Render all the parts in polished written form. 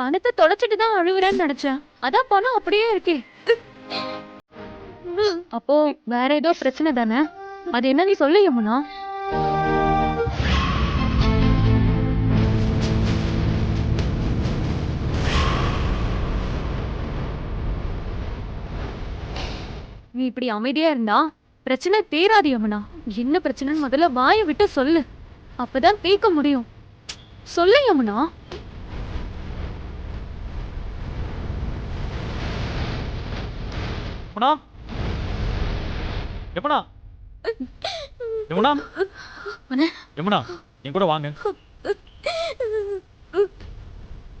பணத்தை தொலைச்சிட்டு தான் அழுவுறேன்னு நினைச்சேன். அதான் பணம் அப்படியே இருக்கே. அப்போ வேற ஏதோ பிரச்சனை தானே? அது என்ன நீ சொல்லு யமுனா. நீ இப்படி அமைதியா இருந்தா பிரச்சனை தீராது யமுனா. என்ன பிரச்சனைன்னு முதல்ல வாயை விட்டு சொல்லு. அப்பதான் தீர்க்க முடியும். சொல்லு யமுனா. யமுனா யமுனா யமுனா யமுனா என் கூட வாங்க.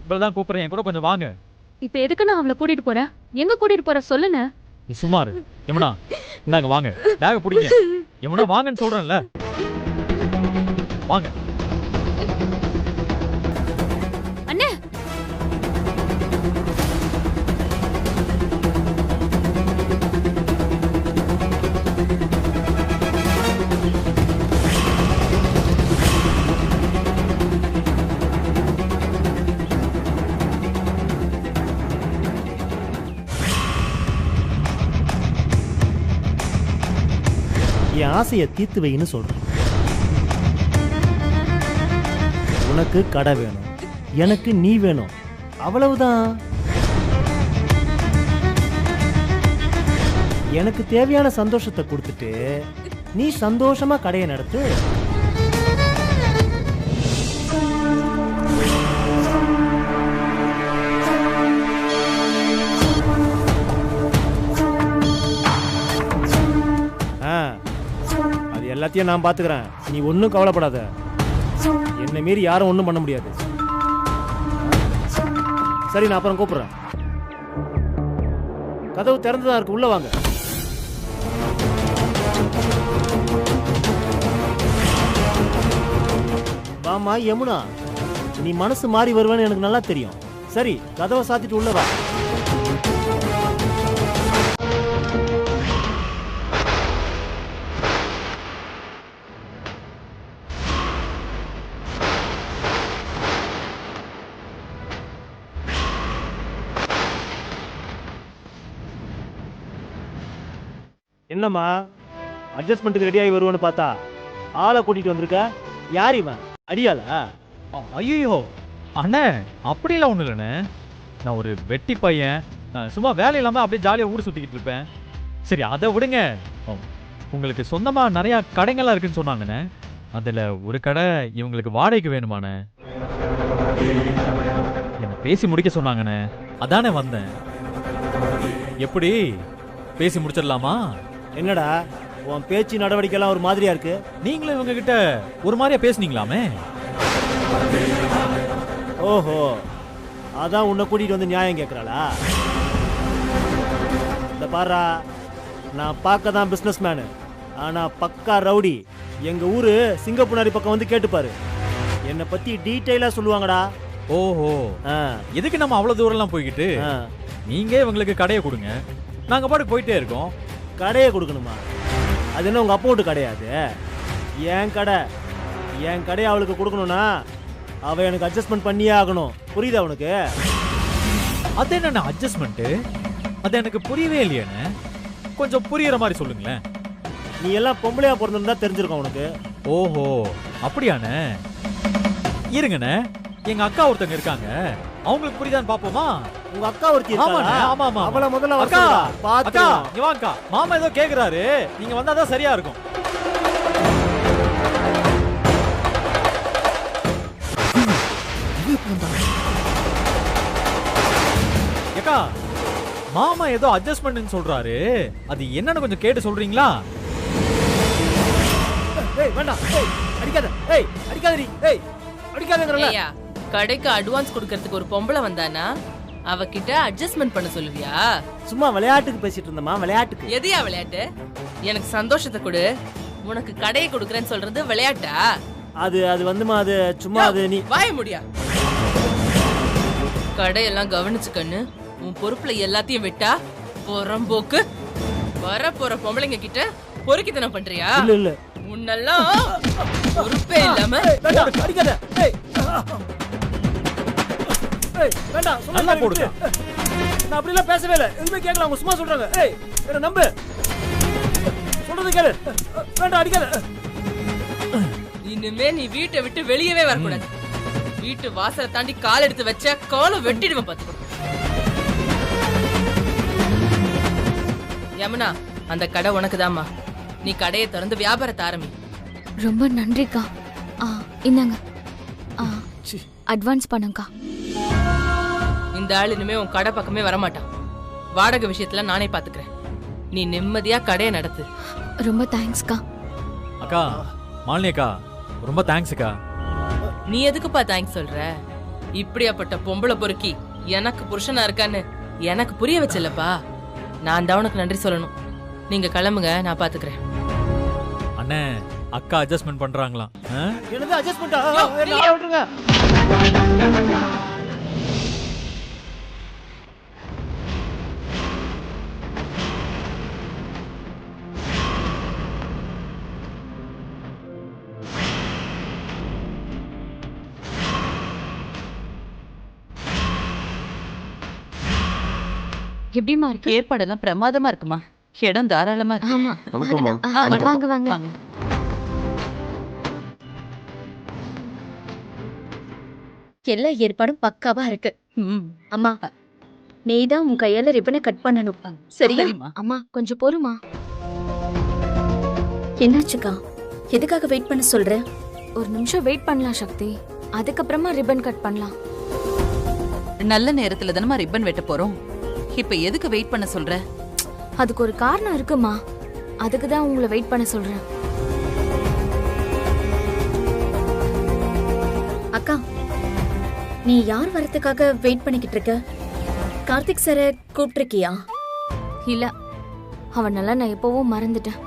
இப்பதான் கூப்பிடுறேன், என் கூட கொஞ்சம் வாங்க. இப்ப எதுக்கு நான் அவளை கூட்டிட்டு போறேன்? எங்க கூட்டிட்டு போற சொல்லுன்னு. நீ சும்மா இரு. யமுனா இந்தாங்க வாங்க, பேக பிடிங்க. யமுனா வாங்கன்னு சொல்றேன்ல, வாங்க. அண்ணே என் ஆசையை தீர்த்து வைன்னு சொல்றேன். உனக்கு கடை வேணும், எனக்கு நீ வேணும், அவ்வளவுதான். எனக்கு தேவையான சந்தோஷத்தை கொடுத்துட்டு நீ சந்தோஷமா கடையை நடத்து. அது எல்லாத்தையும் நான் பாத்துக்கிறேன், நீ ஒன்னும் கவலைப்படாத. என்னை மீறி யாரும் ஒன்றும் பண்ண முடியாது. சரி, நான் அப்புறம் கூப்பிடுறேன். கதவு திறந்துதான் இருக்கு, உள்ள வாங்க. வாமா யமுனா, நீ மனசு மாறி வருவேன்னு எனக்கு நல்லா தெரியும். சரி, கதவை சாத்திட்டு உள்ள வா. என்னம்மா, அட்ஜஸ்ட்மெண்ட்டுக்கு ரெடி ஆகி வருவான்னு பார்த்தா ஆளை கூட்டிட்டு வந்திருக்க. யார் இவன்? அடியாளா? ஐயோ அண்ணே, அப்படிலாம் ஒன்றும் இல்லைண்ணே. நான் ஒரு வெட்டி பையன். நான் சும்மா வேலை இல்லாமல் அப்படியே ஜாலியாக ஊர் சுற்றிக்கிட்டு இருப்பேன். சரி, அதை விடுங்க. உங்களுக்கு சொந்தமாக நிறையா கடைங்கள்லாம் இருக்குன்னு சொன்னாங்கண்ணே. அதில் ஒரு கடை இவங்களுக்கு வாடகைக்கு வேணுமாண்ணே. என்னை பேசி முடிக்க சொன்னாங்கண்ணே, அதானே வந்தேன். எப்படி பேசி முடிச்சிடலாமா? என்னடா உன் பேச்சு நடவடிக்கைலாம் ஒரு மாதிரியா இருக்கு. நீங்களும் இவங்க கிட்ட ஒரு மாதிரியா பேசுனீங்களாமே. ஓஹோ, அதான் உன்னை கூட்டிட்டு வந்து நியாயம் கேட்கறாளா? இந்த பாரா, நான் பார்க்க தான் பிசினஸ் மேனு, ஆனா பக்கா ரவுடி. எங்க ஊரு சிங்கப்பூனாரி பக்கம் வந்து கேட்டுப்பாரு, என்னை பத்தி டீட்டெயிலா சொல்லுவாங்கடா. ஓஹோ, எதுக்கு நம்ம அவ்வளவு தூரம்லாம் போய்கிட்டு? நீங்க இவங்களுக்கு கடையை கொடுங்க, நாங்க பாட்டுக்கு போயிட்டே இருக்கோம். கடையை கொடுக்கணுமா? அது என்ன உங்க அப்பா வீட்டு கிடையாது? என் கடை. என் கடையை அவளுக்கு கொடுக்கணும்னா அவ எனக்கு அட்ஜஸ்ட்மெண்ட் பண்ணியே ஆகணும். புரியுதா உனக்கு? அது என்ன அட்ஜஸ்ட்மெண்ட்? அது எனக்கு புரியவே இல்லையானே. கொஞ்சம் புரியுற மாதிரி சொல்லுங்களேன். நீ எல்லாம் பொம்பளையா பிறந்திருந்தா தெரிஞ்சிருக்கும் உனக்கு. ஓஹோ, அப்படியானே. இருங்கண்ணே, எங்க அக்கா ஒருத்தங்க இருக்காங்க, அவங்களுக்கு புரியுதான்னு பாப்போமா? உங்க அக்கா ஒருத்தி இருக்காங்க. ஆமா ஆமா, அவள முதல்ல அக்கா பாத்து. இங்க வாங்கக்கா, மாமா ஏதோ கேக்குறாரு, நீங்க வந்தாதான் சரியா இருக்கும். அக்கா, மாமா ஏதோ அட்ஜஸ்ட்மென்ட்னு சொல்றாரு, அது என்னன்னு கொஞ்சம் கேட்டு சொல்றீங்களா? ஏய் வேண்டாம், ஏய் அடிக்காத, ஏய் அடிக்காதடி, ஏய் அடிக்காதங்கறல. ஏய்யா, கடைக்கு அட்வான்ஸ் கொடுக்கிறதுக்கு ஒரு பொம்பளை வந்தானா அவகிட்ட அட்ஜஸ்ட்மென்ட் பண்ண சொல்லுவியா? சும்மா விளையாட்டுக்கு பேசிட்டு இருந்தமா, விளையாட்டுக்கு. எதையா விளையாட்டு? எனக்கு சந்தோஷத்தை கொடு, உனக்கு கடையை கொடுக்கறேன்னு சொல்றது விளையாட்டா? அது வந்துமா, அது சும்மா. அது நீ வாய முடியா? கடையெல்லாம் கவனிச்சுக்கன்னு உன் பொறுப்புல எல்லாத்தையும் விட்டா புறம்போக்கு வர போற பொம்பளைங்க கிட்ட பொறுக்கித்தனம் பண்றியா? இல்ல இல்ல, உன்னெல்லாம் பொறுப்பே இல்லாம. அடிக்காத. ஏய் ஏய் வேண்டாம் நல்லா சொல்லுங்க போடுங்க. நான் அப்படிலாம் பேசவே இல்லை எதுவுமே கேட்கல அவங்க சும்மா சொல்றாங்க ஏய் என்ன நம்பு சொல்றது கேளு வேண்டாம் அடிக்காத இனிமே நீ வீட்டை விட்டு வெளியவே வரக்கூடாது. வீட்டு வாசலை தாண்டி கால் எடுத்து வச்ச காலை வெட்டிடுவேன் பாத்துக்கோ. யமுனா, அந்த கடை உனக்குதாம்மா. நீ கடையை திறந்து வியாபாரத்தை ஆரம்பி. ரொம்ப நன்றிக்கா. இந்தாங்க அட்வான்ஸ் பண்ணுங்கக்கா. இந்த ஆள் இனிமே உன் கடை பக்கமே வரமாட்டான். வாடகை விஷயத்துல நானே பாத்துக்கிறேன். நீ நிம்மதியா கடையை நடத்து. ரொம்ப தேங்க்ஸ்க்கா. அக்கா மாலினி அக்கா ரொம்ப தேங்க்ஸ் அக்கா. நீ எதுக்குப்பா தேங்க்ஸ் சொல்ற? இப்படியாப்பட்ட பொம்பளை பொறுக்கி எனக்கு புருஷனா இருக்கான்னு எனக்கு புரிய வச்சலப்பா. நான் தான் உனக்கு நன்றி சொல்லணும். நீங்க கிளம்புங்க, நான் பாத்துக்கிறேன். அண்ணே அக்கா அட்ஜஸ்ட்மெண்ட் பண்றாங்களாம். என்னது அட்ஜஸ்ட்மெண்டா விட்டுருங்க. எப்படிமா இருக்கு? ஏற்பாடெல்லாம் பிரமாதமா இருக்குமா? இடம் தாராளமா இருக்கு. ஆமா வாங்க வாங்க. எல்லா ஏற்பாடும் பக்காவா இருக்கு. ம். அம்மா நீதான் உன் கையால ரிப்பனை கட் பண்ணணும். சரியா? சரிம்மா. அம்மா கொஞ்சம் பொறுமா. என்னாச்சுக்கா? எதுக்காக வெயிட் பண்ண சொல்ற? ஒரு நிமிஷம் வெயிட் பண்ணலாம் சக்தி. அதுக்கப்புறமா ரிப்பன் கட் பண்ணலாம். நல்ல நேரத்துல தானமா ரிப்பன் வெட்ட போறோம். இப்ப எதுக்கு வெயிட் பண்ண சொல்ற? அதுக்கு ஒரு காரணம் இருக்குமா. அதுக்கு தான் உங்களை வெயிட் பண்ண சொல்றேன். அக்கா நீ யார் வரதுக்காக வெயிட் பண்ணிக்கிட்டு இருக்க? கார்த்திக் சார கூப்பிட்டிருக்கியா? இல்ல, அவனெல்லாம் நான் எப்பவும் மறந்துட்டேன்.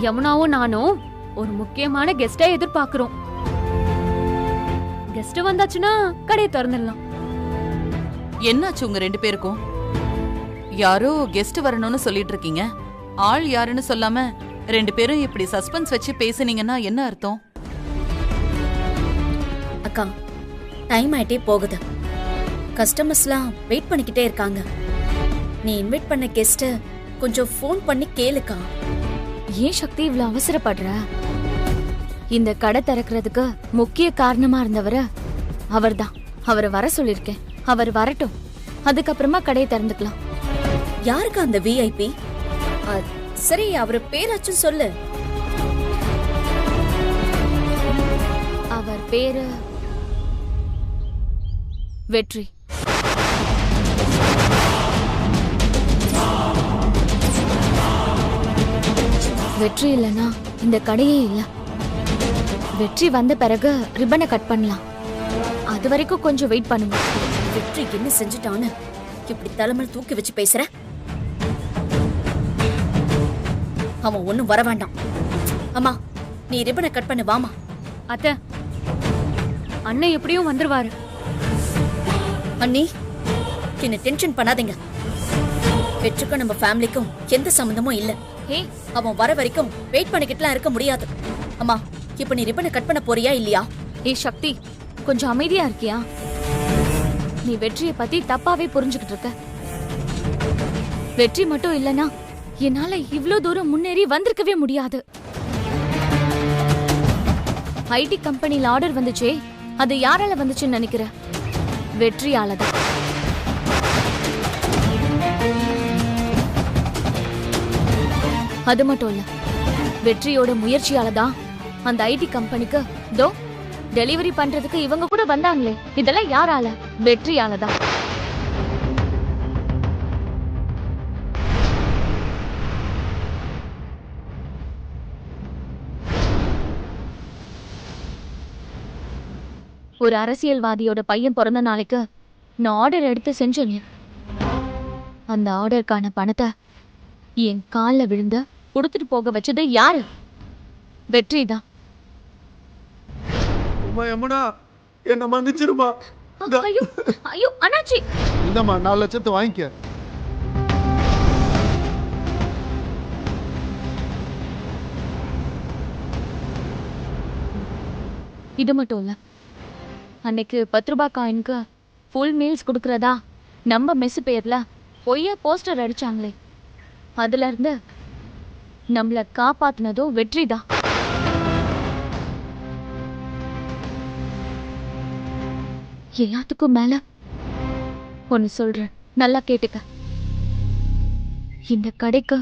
யமுனாவும் நானும் ஒரு முக்கியமான கெஸ்டை எதிர்பார்க்கிறோம். கெஸ்ட் வந்தாச்சுன்னா கடையை திறந்துடலாம். என்னாச்சு உங்க ரெண்டு பேருக்கும்? யாரோ கெஸ்ட் வரணும்னு சொல்லிட்டு இருக்கீங்க. ஆள் யாருன்னு சொல்லாம ரெண்டு பேரும் இப்படி சஸ்பென்ஸ் வச்சு பேசுனீங்கன்னா என்ன அர்த்தம்? அக்கா டைம் ஆயிட்டே போகுது. கஸ்டமர்ஸ்லாம் வெயிட் பண்ணிக்கிட்டே இருக்காங்க. நீ இன்வைட் பண்ண கெஸ்ட கொஞ்சம் ஃபோன் பண்ணி கேளுக்கா. ஏன் சக்தி இவ்வளவு அவசரப்படுற? இந்த கடை திறக்கிறதுக்கு முக்கிய காரணமா இருந்தவர அவர்தான். அவரை வர சொல்லிருக்கேன். அவர் வரட்டும், அதுக்கப்புறமா கடையை திறந்துக்கலாம். யாருக்கா அந்த விஐபி? சரி அவரு பேராச்சும் சொல்லு. அவர் பேரு வெற்றி. வெற்றி இல்லனா இந்த கடையே இல்ல. வெற்றி வந்த பிறகு ரிப்பனை கட் பண்ணலாம். அது வரைக்கும் கொஞ்சம் வெயிட் பண்ணுங்க. வெற்றி என்ன செஞ்சுட்டான்னு இப்படி தலைமையில் தூக்கி வச்சு பேசுற? அவன் ஒண்ணும் வர வேண்டாம். அம்மா நீ ரிப்பனை கட் பண்ணு வாமா. அத்தை, அண்ணன் எப்படியும் வந்துருவாரு. அண்ணி என்ன டென்ஷன் பண்ணாதீங்க. வெற்றிக்கும் நம்ம ஃபேமிலிக்கும் எந்த சம்பந்தமும் இல்ல. ஏய், அவன் வர வரைக்கும் வெயிட் பண்ணிக்கிட்டுலாம் இருக்க முடியாது. அம்மா இப்ப நீ ரிப்பனை கட் பண்ண போறியா இல்லையா? ஏய் சக்தி, கொஞ்சம் அமைதியா இருக்கியா? நீ வெற்றியை பத்தி தப்பாவே புரிஞ்சுக்கிட்டு இருக்க. வெற்றி மட்டும் இல்லனா என்னால இவ்ளோ தூரம் முன்னேறி வந்திருக்கவே முடியாது. ஐடி கம்பெனில ஆர்டர் வந்துச்சே, அது யாரால வந்துச்சுன்னு நினைக்கிற? வெற்றியால தான். அது மட்டும் இல்ல, வெற்றியோட முயற்சியால தான் அந்த ஐடி கம்பெனிக்கு தோ டெலிவரி பண்றதுக்கு இவங்க கூட வந்தாங்களே. இதெல்லாம் யாரால? வெற்றியால தான். ஒரு அரசியல்வாதியோட பையன் பிறந்த நாளைக்கு நான் ஆர்டர் எடுத்து செஞ்சேன். அந்த ஆர்டருக்கான பணத்தை என் காலில் விழுந்த கொடுத்துட்டு போக வச்சது யாரு? வெற்றி தான். யமுனா என்ன மன்னிச்சிருமா. ஐயோ ஐயோ அண்ணாச்சி, இந்தம்மா 4 லட்சத்தை வாங்கிக்க. இது மட்டும் இல்ல, அன்னைக்கு 10 ரூபாய் காயினுக்கு ஃபுல் மீல்ஸ் கொடுக்கறதா நம்ம மெஸ் பேர்ல பொய்யா போஸ்டர் அடிச்சாங்களே, அதுல இருந்து நம்மள காப்பாத்துனதும் வெற்றிதான். எல்லாத்துக்கும் மேல ஒன்னு சொல்றேன், நல்லா கேட்டுக்க. இந்த கடைக்கு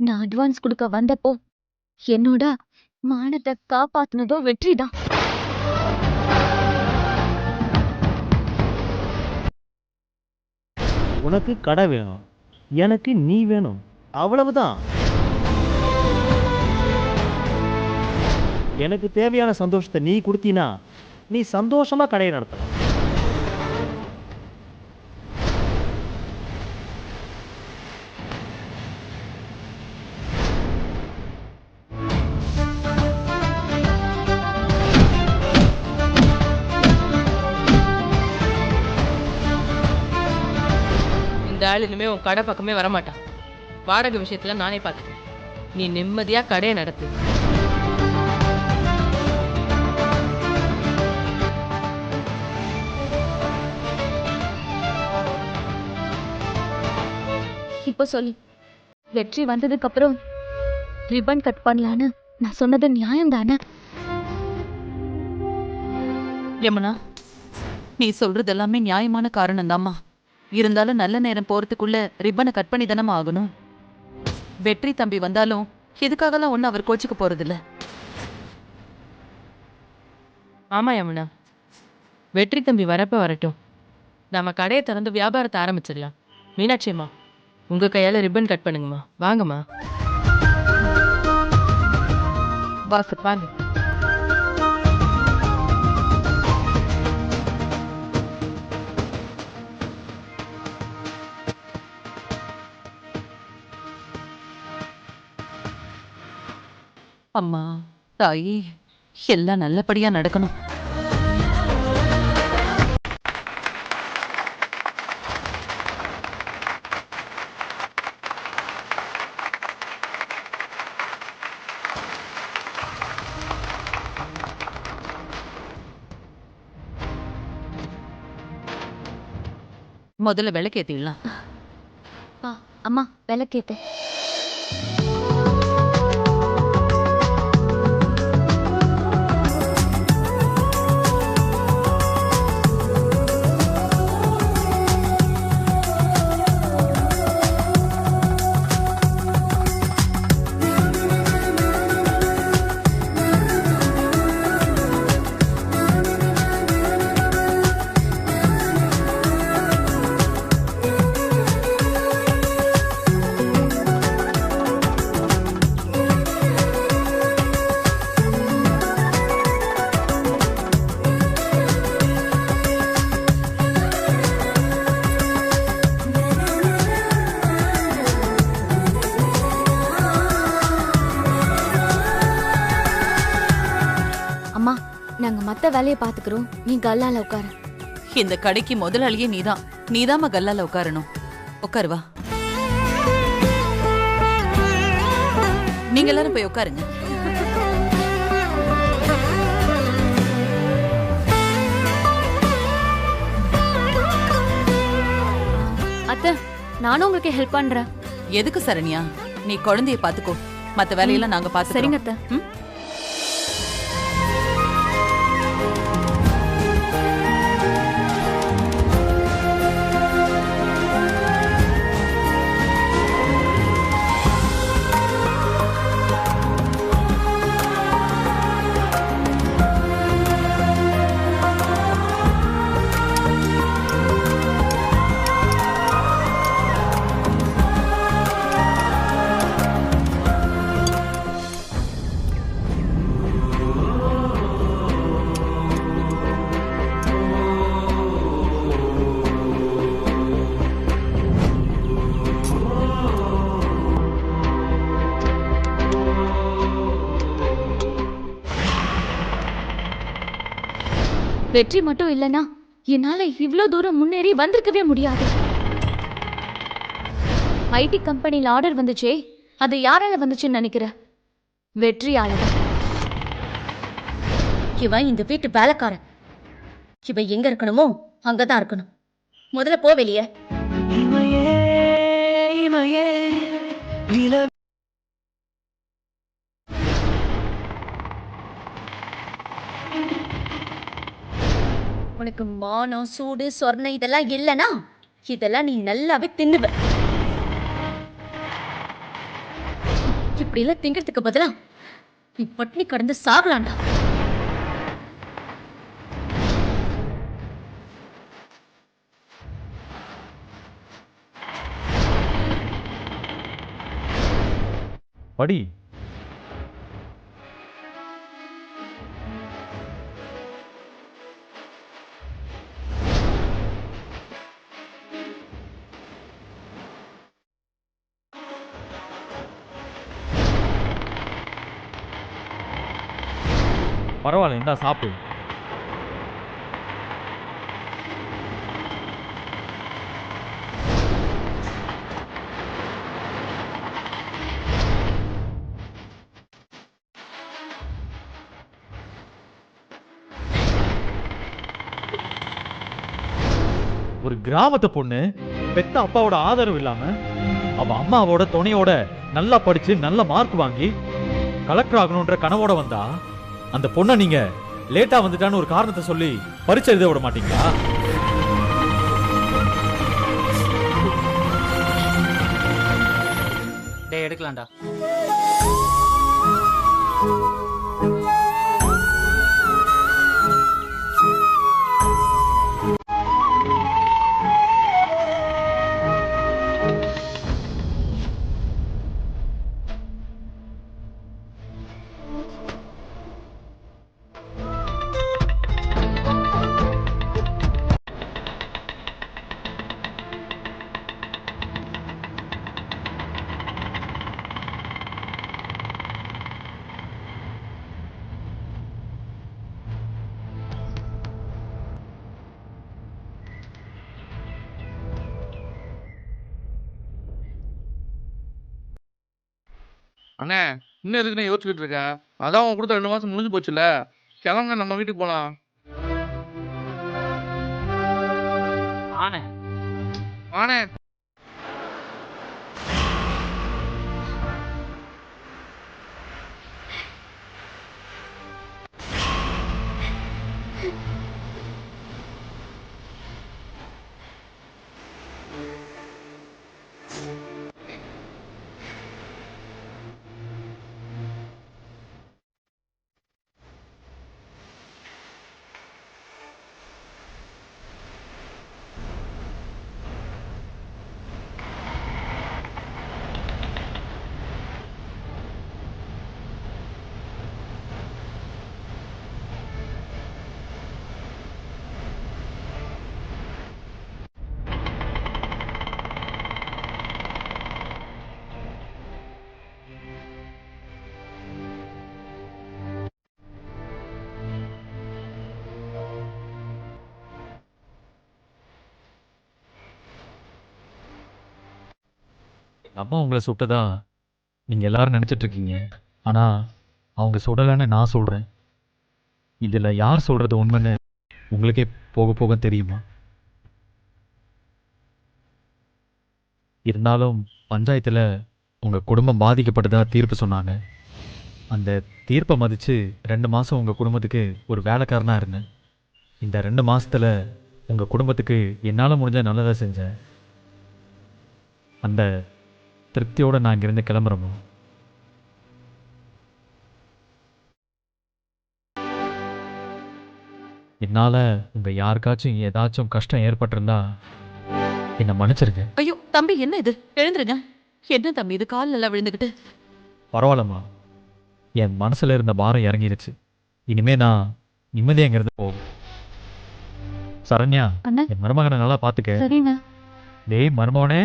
நான் அட்வான்ஸ் கொடுக்க வந்தப்போ என்னோட மானத்தை காப்பாத்துனதோ வெற்றிதான். உனக்கு கடை வேணும், எனக்கு நீ வேணும், அவ்வளவுதான். எனக்கு தேவையான சந்தோஷத்தை நீ கொடுத்தீனா நீ சந்தோஷமா கடையை நடத்தலாம். இந்த ஆள் இனிமே உன் கடை பக்கமே வரமாட்டான். வாடகை விஷயத்துல நானே பார்த்துட்டேன். நீ நிம்மதியா கடையை நடத்து. இப்போ சொல்லு, வெற்றி வந்ததுக்கு அப்புறம் ரிப்பன் கட் பண்ணலான்னு நான் சொன்னது நியாயம் தானே? யமுனா, நீ சொல்றது எல்லாமே நியாயமான காரணம் தாம்மா. இருந்தாலும் நல்ல நேரம் போறதுக்குள்ள ரிப்பனை கட் பண்ணி தானே ஆகணும். வெற்றி தம்பி வந்தாலும் இதுக்காகலாம் ஒன்றும் அவர் கோச்சுக்க போறதில்ல. ஆமா யமுனா, வெற்றி தம்பி வரப்ப வரட்டும். நம்ம கடையை திறந்து வியாபாரத்தை ஆரம்பிச்சிடலாம். மீனாட்சி அம்மா, உங்க கையால ரிப்பன் கட் பண்ணுங்கம்மா. வாங்கம்மா. வாசு வாங்க. அம்மா தாயி, எல்லாம் நல்லபடியா நடக்கணும். முதல்ல விளக்கேத்திடலாம். அம்மா விளக்கேத்து. நாங்க மத்த வேலையை பாத்துக்கிறோம், நீ கல்லால உட்காரு. இந்த கடைக்கு முதலாளியே நீதாம்மா கல்லால உட்காரணும். உட்காருவா. நீங்க எல்லாரும் போய் உட்காருங்க. அத்தை, நானும் உங்களுக்கு ஹெல்ப் பண்றேன். எதுக்கு சரண்யா? நீ குழந்தைய பாத்துக்கோ, மத்த வேலையெல்லாம் நாங்க பாத்துக்கிறோம். சரிங்க அத்தை. வெற்றி மட்டும் இல்லனா என்னால இவ்ளோ தூரம் முன்னேறி வந்திருக்கவே முடியாது. ஐடி கம்பெனில ஆர்டர் வந்துச்சே, அது யாரால வந்துச்சுன்னு நினைக்கிற? வெற்றியால. இவன் இந்த வீட்டு வேலைக்காரன். இவன் எங்க இருக்கணுமோ அங்கதான் இருக்கணும். முதல்ல போ வெளியே. உனக்கு மானம் சூடு சொர்ணை இதெல்லாம் இல்லைனா இதெல்லாம் நீ நல்லாவே தின்னுவ. இப்படி எல்லாம் திங்கிறதுக்கு பதிலா நீ பட்டினி கடந்து சாகலாண்டா. படி. பரவாயில்ல, இந்தா சாப்பிடு. ஒரு கிராமத்து பொண்ணு பெத்த அப்பாவோட ஆதரவு இல்லாம அவ அம்மாவோட துணையோட நல்லா படிச்சு நல்ல மார்க் வாங்கி கலெக்டர் ஆகணும்ன்ற கனவோட வந்தா அந்த பொண்ணை நீங்க லேட்டா வந்துட்டான்னு ஒரு காரணத்தை சொல்லி பரீட்சை எழுத விட மாட்டீங்களா? டேய் எடுக்கலாம்டா. அண்ணே, இன்னும் எதுக்குண்ணே யோசிச்சுட்டு இருக்கேன்? அதான் உன் கொடுத்த 2 மாசம் முடிஞ்சு போச்சுல. கிளம்புங்க, நம்ம வீட்டுக்கு போலாம். வாண்ணே. வாண்ணே. அம்மா உங்களை சுட்டதா நீங்க எல்லாரும் நினைச்சிட்டு இருக்கீங்க. ஆனா அவங்க சுடலைன்னு நான் சொல்றேன். இதுல யார் சொல்றது உண்மைன்னு உங்களுக்கே போக போக தெரியுமா? இருந்தாலும் பஞ்சாயத்துல உங்க குடும்பம் பாதிக்கப்பட்டதா தீர்ப்பு சொன்னாங்க. அந்த தீர்ப்பை மதிச்சு 2 மாசம் உங்க குடும்பத்துக்கு ஒரு வேலைக்காரனா இருந்தேன். இந்த 2 மாசத்துல உங்க குடும்பத்துக்கு என்னால முடிஞ்ச நல்லதை செஞ்சேன். அந்த திருப்தியோட நான் இங்கிருந்து கிளம்புறோம். என்னால உங்க யாருக்காச்சும் ஏதாச்சும் கஷ்டம் ஏற்பட்டிருந்தா என்ன மன்னிச்சிருங்க. ஐயோ தம்பி, என்ன இது? எழுந்துருங்க. என்ன தம்பி இது? கால் நல்லா விழுந்துக்கிட்டு. பரவாயில்லம்மா, என் மனசுல இருந்த பாரம் இறங்கிருச்சு. இனிமே நான் நிம்மதியா இங்கிருந்து போகும். சரண்யா, அண்ணா. என் மருமகனை நல்லா பாத்துக்க. சரிங்க. டேய் மருமகனே,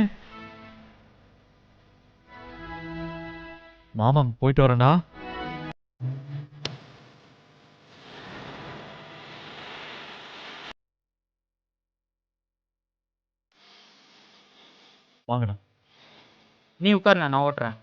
மாமன் போயிட்டு வரேன்டா. வாங்கண்ணா. நீ உட்காருண்ணா, நான் ஓட்டுறேன்.